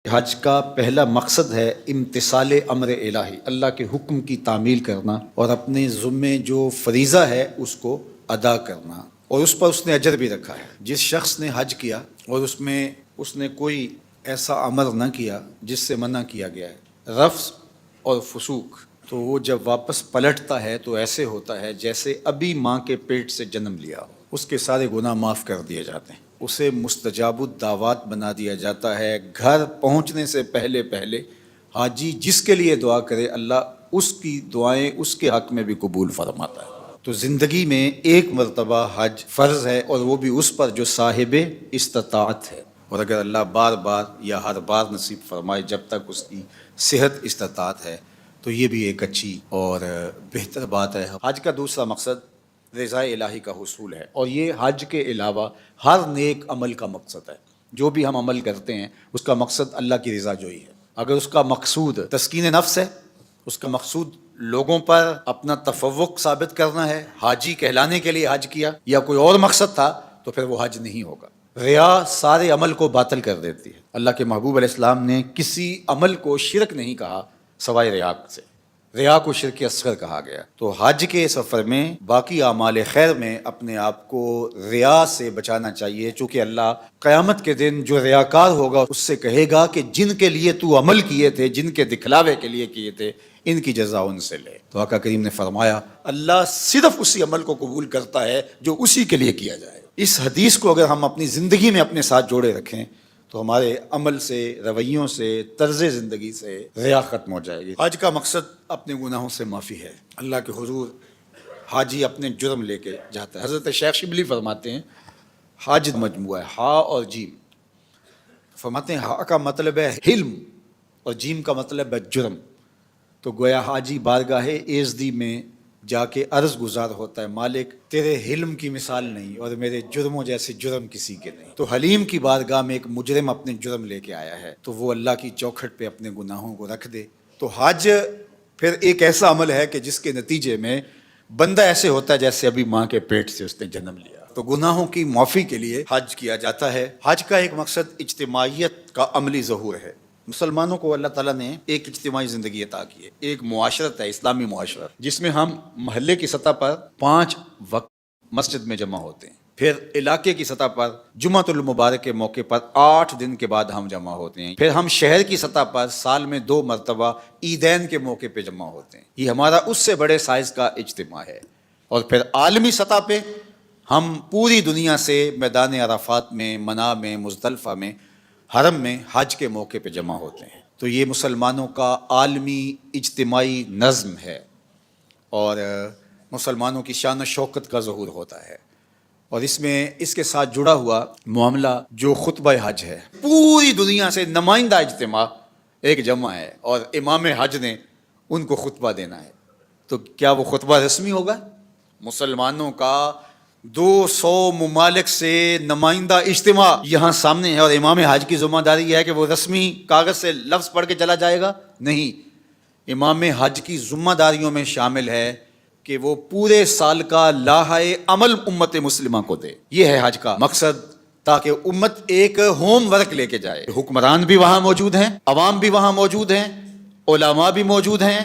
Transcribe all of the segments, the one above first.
حج کا پہلا مقصد ہے امتثال امر الہی، اللہ کے حکم کی تعمیل کرنا اور اپنے ذمے جو فریضہ ہے اس کو ادا کرنا، اور اس پر اس نے اجر بھی رکھا ہے۔ جس شخص نے حج کیا اور اس نے کوئی ایسا عمل نہ کیا جس سے منع کیا گیا ہے، رفث اور فسوق، تو وہ جب واپس پلٹتا ہے تو ایسے ہوتا ہے جیسے ابھی ماں کے پیٹ سے جنم لیا ہو۔ اس کے سارے گناہ معاف کر دیے جاتے ہیں، اسے مستجاب الدعوات بنا دیا جاتا ہے۔ گھر پہنچنے سے پہلے حاجی جس کے لیے دعا کرے اللہ اس کی دعائیں اس کے حق میں بھی قبول فرماتا ہے۔ تو زندگی میں ایک مرتبہ حج فرض ہے، اور وہ بھی اس پر جو صاحب استطاعت ہے، اور اگر اللہ بار بار یا ہر بار نصیب فرمائے جب تک اس کی صحت استطاعت ہے تو یہ بھی ایک اچھی اور بہتر بات ہے۔ حج کا دوسرا مقصد رضا الہی کا حصول ہے، اور یہ حج کے علاوہ ہر نیک عمل کا مقصد ہے۔ جو بھی ہم عمل کرتے ہیں اس کا مقصد اللہ کی رضا جوئی ہے۔ اگر اس کا مقصود تسکین نفس ہے، اس کا مقصود لوگوں پر اپنا تفوق ثابت کرنا ہے، حاجی کہلانے کے لیے حج کیا، یا کوئی اور مقصد تھا، تو پھر وہ حج نہیں ہوگا۔ ریا سارے عمل کو باطل کر دیتی ہے۔ اللہ کے محبوب علیہ السلام نے کسی عمل کو شرک نہیں کہا سوائے ریا سے، ریا کو شرک اصغر کہا گیا۔ تو حج کے سفر میں باقی اعمال خیر میں اپنے آپ کو ریا سے بچانا چاہیے، چونکہ اللہ قیامت کے دن جو ریاکار ہوگا اس سے کہے گا کہ جن کے لیے تو عمل کیے تھے، جن کے دکھلاوے کے لیے کیے تھے، ان کی جزا ان سے لے۔ تو آقا کریم نے فرمایا اللہ صرف اسی عمل کو قبول کرتا ہے جو اسی کے لیے کیا جائے۔ اس حدیث کو اگر ہم اپنی زندگی میں اپنے ساتھ جوڑے رکھیں تو ہمارے عمل سے، رویوں سے، طرز زندگی سے ریا ختم ہو جائے گی۔ حج کا مقصد اپنے گناہوں سے معافی ہے۔ اللہ کے حضور حاجی اپنے جرم لے کے جاتا ہے۔ حضرت شیخ شبلی فرماتے ہیں حج مجموعہ ہے، ہا اور جیم۔ فرماتے ہیں ہا کا مطلب ہے حلم اور جیم کا مطلب ہے جرم۔ تو گویا حاجی بارگاہ ایزدی میں جا کے عرض گزار ہوتا ہے مالک تیرے حلم کی مثال نہیں اور میرے جرموں جیسے جرم کسی کے نہیں۔ تو حلیم کی بارگاہ میں ایک مجرم اپنے جرم لے کے آیا ہے تو وہ اللہ کی چوکھٹ پہ اپنے گناہوں کو رکھ دے۔ تو حج پھر ایک ایسا عمل ہے کہ جس کے نتیجے میں بندہ ایسے ہوتا ہے جیسے ابھی ماں کے پیٹ سے اس نے جنم لیا۔ تو گناہوں کی معافی کے لیے حج کیا جاتا ہے۔ حج کا ایک مقصد اجتماعیت کا عملی ظہور ہے۔ مسلمانوں کو اللہ تعالیٰ نے ایک اجتماعی زندگی عطا کی ہے، ایک معاشرت ہے، اسلامی معاشرت، جس میں ہم محلے کی سطح پر 5 وقت مسجد میں جمع ہوتے ہیں، پھر علاقے کی سطح پر جمعۃ المبارک کے موقع پر 8 دن کے بعد ہم جمع ہوتے ہیں، پھر ہم شہر کی سطح پر سال میں 2 مرتبہ عیدین کے موقع پہ جمع ہوتے ہیں۔ یہ ہمارا اس سے بڑے سائز کا اجتماع ہے۔ اور پھر عالمی سطح پہ ہم پوری دنیا سے میدان عرفات میں، منی میں، مزدلفہ میں، حرم میں حج کے موقع پہ جمع ہوتے ہیں۔ تو یہ مسلمانوں کا عالمی اجتماعی نظم ہے، اور مسلمانوں کی شان و شوکت کا ظہور ہوتا ہے۔ اور اس کے ساتھ جڑا ہوا معاملہ جو خطبہ حج ہے، پوری دنیا سے نمائندہ اجتماع ایک جمع ہے، اور امام حج نے ان کو خطبہ دینا ہے۔ تو کیا وہ خطبہ رسمی ہوگا؟ مسلمانوں کا 200 ممالک سے نمائندہ اجتماع یہاں سامنے ہے، اور امام حج کی ذمہ داری یہ ہے کہ وہ رسمی کاغذ سے لفظ پڑھ کے چلا جائے گا؟ نہیں، امام حج کی ذمہ داریوں میں شامل ہے کہ وہ پورے سال کا لاحہ عمل امت مسلمہ کو دے۔ یہ ہے حج کا مقصد، تاکہ امت ایک ہوم ورک لے کے جائے۔ حکمران بھی وہاں موجود ہیں، عوام بھی وہاں موجود ہیں، علماء بھی موجود ہیں،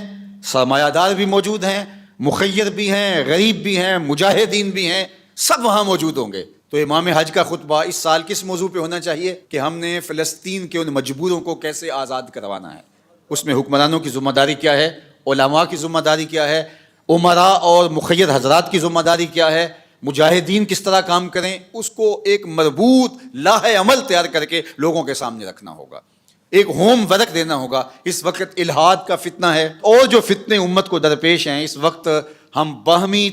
سرمایہ دار بھی موجود ہیں، مخیر بھی ہیں، غریب بھی ہیں، مجاہدین بھی ہیں، سب وہاں موجود ہوں گے۔ تو امام حج کا خطبہ اس سال کس موضوع پہ ہونا چاہیے کہ ہم نے فلسطین کے ان مجبوروں کو کیسے آزاد کروانا ہے۔ اس میں حکمرانوں کی ذمہ داری کیا ہے، علماء کی ذمہ داری کیا ہے، امراء اور مخیر حضرات کی ذمہ داری کیا ہے، مجاہدین کس طرح کام کریں، اس کو ایک مربوط لاحہ عمل تیار کر کے لوگوں کے سامنے رکھنا ہوگا، ایک ہوم ورک دینا ہوگا۔ اس وقت الحاد کا فتنہ ہے، اور جو فتنے امت کو درپیش ہیں، اس وقت ہم باہمی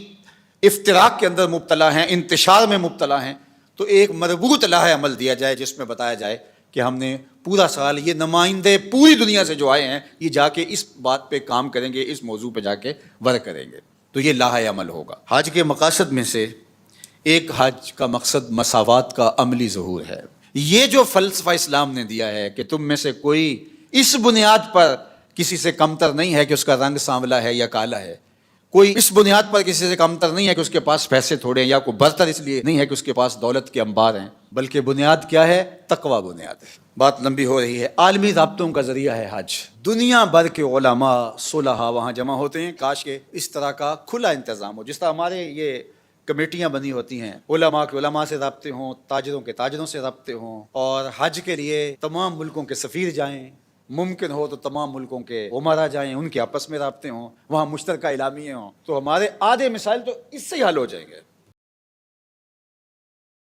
افتراق کے اندر مبتلا ہیں، انتشار میں مبتلا ہیں۔ تو ایک مربوط لاحہ عمل دیا جائے جس میں بتایا جائے کہ ہم نے پورا سال، یہ نمائندے پوری دنیا سے جو آئے ہیں، یہ جا کے اس بات پہ کام کریں گے، اس موضوع پہ جا کے ورک کریں گے۔ تو یہ لاحہ عمل ہوگا۔ حج کے مقاصد میں سے ایک حج کا مقصد مساوات کا عملی ظہور ہے۔ یہ جو فلسفہ اسلام نے دیا ہے کہ تم میں سے کوئی اس بنیاد پر کسی سے کمتر نہیں ہے کہ اس کا رنگ سانولا ہے یا کالا ہے، کوئی اس بنیاد پر کسی سے کمتر نہیں ہے کہ اس کے پاس پیسے تھوڑے ہیں، یا کوئی برتر اس لیے نہیں ہے کہ اس کے پاس دولت کے انبار ہیں، بلکہ بنیاد کیا ہے؟ تقوی بنیاد ہے۔ بات لمبی ہو رہی ہے۔ عالمی رابطوں کا ذریعہ ہے حج۔ دنیا بھر کے علماء صلحاء وہاں جمع ہوتے ہیں۔ کاش کہ اس طرح کا کھلا انتظام ہو، جس طرح ہمارے یہ کمیٹیاں بنی ہوتی ہیں، علماء کے علماء سے رابطے ہوں، تاجروں کے تاجروں سے رابطے ہوں، اور حج کے لیے تمام ملکوں کے سفیر جائیں، ممکن ہو تو تمام ملکوں کے عمرا جائیں، ان کے آپس میں رابطے ہوں، وہاں مشترکہ اعلامیے ہوں، تو ہمارے آدھے مسائل تو اس سے ہی حل ہو جائیں گے۔